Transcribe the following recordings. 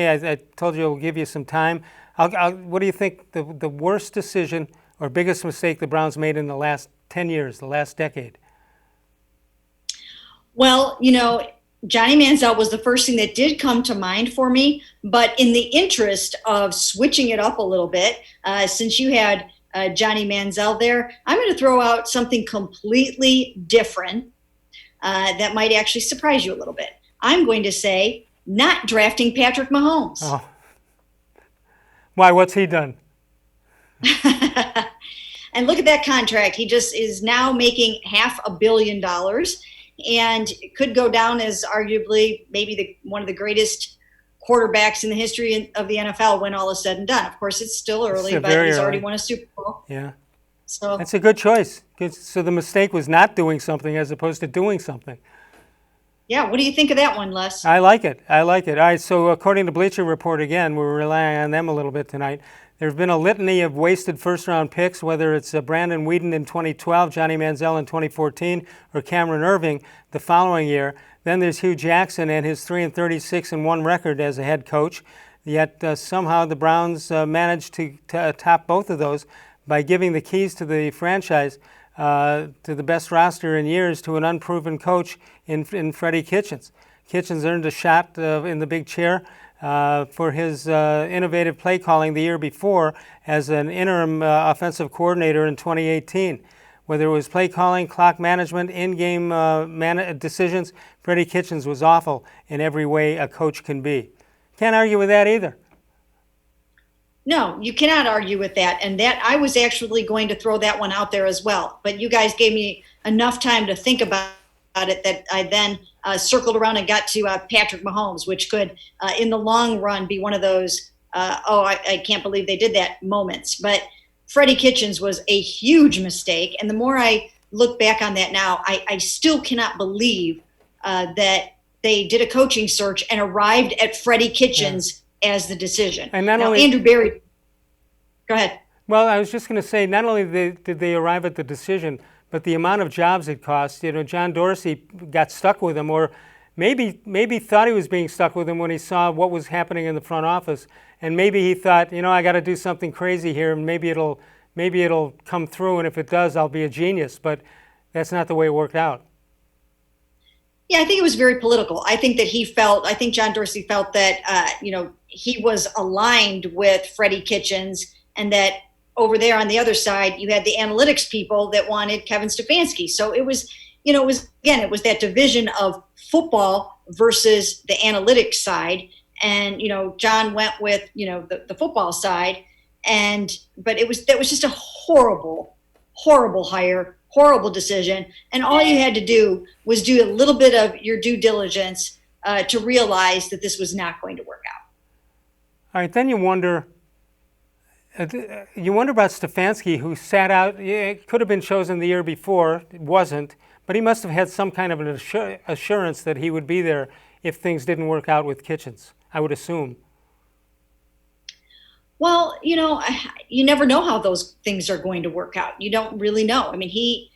I told you I'll give you some time. What do you think the worst decision or biggest mistake the Browns made in the last 10 years, the last decade? Well, Johnny Manziel was the first thing that did come to mind for me. But in the interest of switching it up a little bit, since you had Johnny Manziel there, I'm going to throw out something completely different that might actually surprise you a little bit. I'm going to say not drafting Patrick Mahomes. Oh. Why? What's he done? And look at that contract. He just is now making $500 million and could go down as arguably maybe one of the greatest quarterbacks in the history of the NFL when all is said and done. Of course, it's still early, but he's already won a Super Bowl. Yeah. So that's a good choice. So the mistake was not doing something as opposed to doing something. Yeah, what do you think of that one, Les? I like it. All right, so according to Bleacher Report, again, we're relying on them a little bit tonight. There have been a litany of wasted first-round picks, whether it's Brandon Weeden in 2012, Johnny Manziel in 2014, or Cameron Irving the following year. Then there's Hugh Jackson and his 3-36-1 record as a head coach. Yet somehow the Browns managed to top both of those by giving the keys to the franchise to the best roster in years to an unproven coach in Freddie Kitchens. Kitchens earned a shot in the big chair for his innovative play calling the year before as an interim offensive coordinator in 2018. Whether it was play calling, clock management, in-game decisions, Freddie Kitchens was awful in every way a coach can be. Can't argue with that either. No, you cannot argue with that. And that I was actually going to throw that one out there as well. But you guys gave me enough time to think about it that I then circled around and got to Patrick Mahomes, which could, in the long run, be one of those, I can't believe they did that moments. But Freddie Kitchens was a huge mistake. And the more I look back on that now, I still cannot believe that they did a coaching search and arrived at Freddie Kitchens as the decision. And not now, only Andrew Berry, go ahead. Well, I was just going to say, not only did they arrive at the decision, but the amount of jobs it cost. John Dorsey got stuck with him, or maybe thought he was being stuck with him when he saw what was happening in the front office, and maybe he thought, I got to do something crazy here, and maybe it'll come through, and if it does, I'll be a genius. But that's not the way it worked out. Yeah, I think it was very political. I think John Dorsey felt that, he was aligned with Freddie Kitchens, and that over there on the other side, you had the analytics people that wanted Kevin Stefanski. So it was that division of football versus the analytics side. And, John went with, the football side. But that was just a horrible, horrible hire, horrible decision. And all you had to do was do a little bit of your due diligence to realize that this was not going to work out. All right, then you wonder about Stefanski, who sat out. It could have been chosen the year before. It wasn't. But he must have had some kind of an assurance that he would be there if things didn't work out with Kitchens, I would assume. Well, you never know how those things are going to work out. You don't really know. I mean, he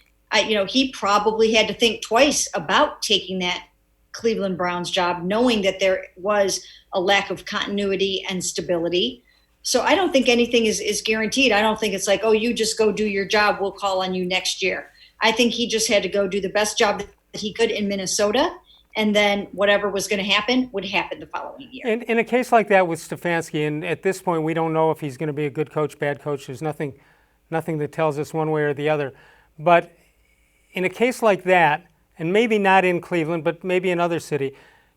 probably had to think twice about taking that Cleveland Browns job, knowing that there was a lack of continuity and stability. So I don't think anything is guaranteed. I don't think it's like, oh, you just go do your job, we'll call on you next year. I think he just had to go do the best job that he could in Minnesota, and then whatever was going to happen would happen the following year. In a case like that with Stefanski, and at this point we don't know if he's going to be a good coach, bad coach. There's nothing that tells us one way or the other. But in a case like that, and maybe not in Cleveland, but maybe another city,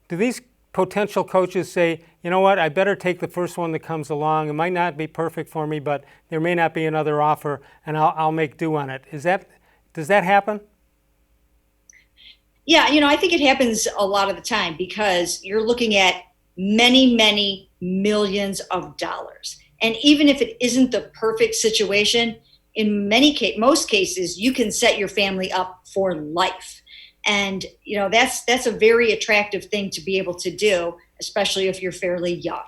do these potential coaches say, you know what, I better take the first one that comes along. It might not be perfect for me, but there may not be another offer, and I'll make do on it. Does that happen? Yeah, I think it happens a lot of the time because you're looking at many, many millions of dollars. And even if it isn't the perfect situation, in most cases, you can set your family up for life. And, that's a very attractive thing to be able to do, especially if you're fairly young.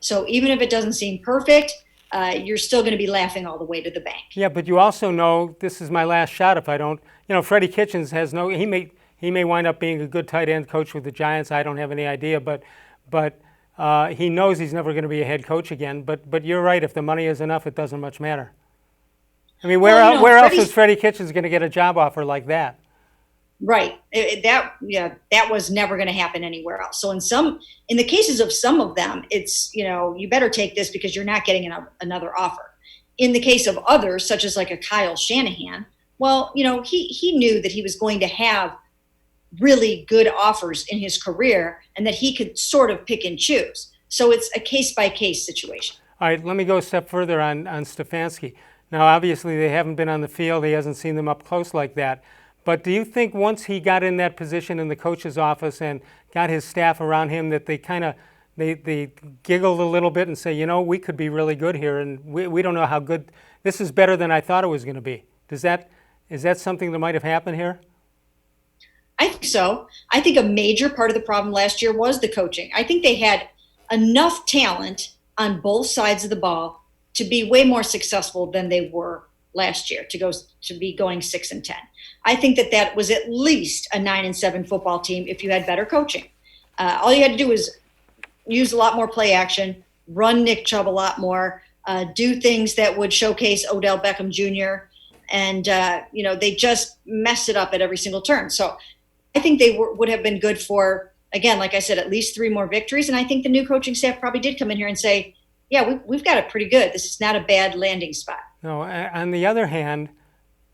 So even if it doesn't seem perfect, you're still going to be laughing all the way to the bank. Yeah, but you also know this is my last shot if I don't. Freddie Kitchens he may wind up being a good tight end coach with the Giants. I don't have any idea, but He knows he's never going to be a head coach again. But you're right. If the money is enough, it doesn't much matter. I mean, where else is Freddie Kitchens going to get a job offer like that? Right. That was never going to happen anywhere else. So in the cases of some of them, it's, you better take this because you're not getting another offer. In the case of others, such as like a Kyle Shanahan, well, he knew that he was going to have really good offers in his career and that he could sort of pick and choose. So it's a case by case situation. All right, let me go a step further on Stefanski. Now, obviously, they haven't been on the field. He hasn't seen them up close like that. But do you think once he got in that position in the coach's office and got his staff around him that they kind of they giggled a little bit and say, we could be really good here, and we don't know how good this is, better than I thought it was going to be. Is that something that might have happened here? I think so. I think a major part of the problem last year was the coaching. I think they had enough talent on both sides of the ball to be way more successful than they were last year, to be going 6-10. I think that was at least a 9-7 football team if you had better coaching. All you had to do was use a lot more play action, run Nick Chubb a lot more, do things that would showcase Odell Beckham Jr., and they just messed it up at every single turn. So I think they would have been good for, again, like I said, at least 3 more victories. And I think the new coaching staff probably did come in here and say, yeah, we've got it pretty good. This is not a bad landing spot. No, on the other hand,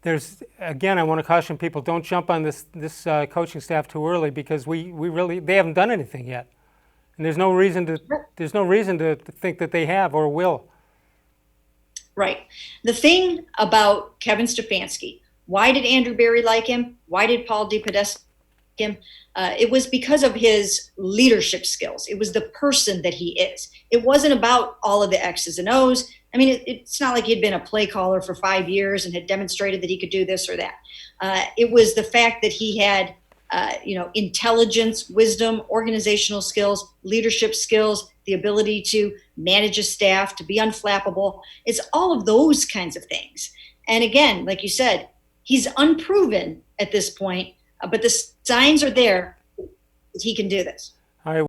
I want to caution people, don't jump on this coaching staff too early, because they haven't done anything yet. And there's no reason to think that they have or will. Right. The thing about Kevin Stefanski, why did Andrew Berry like him? Why did Paul DePodesta like him? It was because of his leadership skills. It was the person that he is. It wasn't about all of the X's and O's. I mean, it's not like he'd been a play caller for 5 years and had demonstrated that he could do this or that. It was the fact that he had, intelligence, wisdom, organizational skills, leadership skills, the ability to manage a staff, to be unflappable. It's all of those kinds of things. And again, like you said, he's unproven at this point, but the signs are there that he can do this.